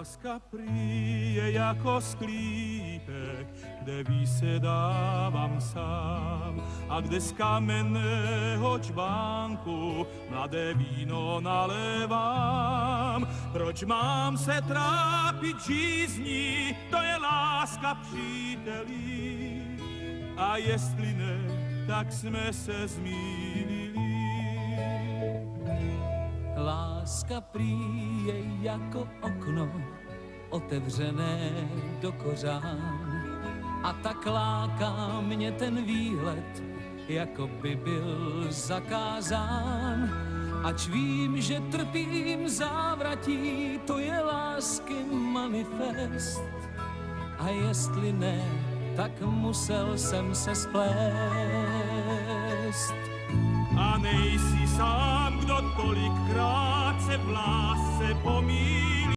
Láska prý je jako sklípek, kde vysedávám sám a kde z kamenného čbánku mladé víno nalévám. Proč mám se trápit žízní, to je láska, příteli. A jestli ne, tak jsme se zmýlili. Láska prý je jako okno, otevřené do kořán. A tak láká mě ten výhled, jako by byl zakázán. Ač vím, že trpím závratí, to je lásky manifest. A jestli ne, tak musel jsem se splést. A nejsi sám, kdo tolikrát se v lásce pomílí.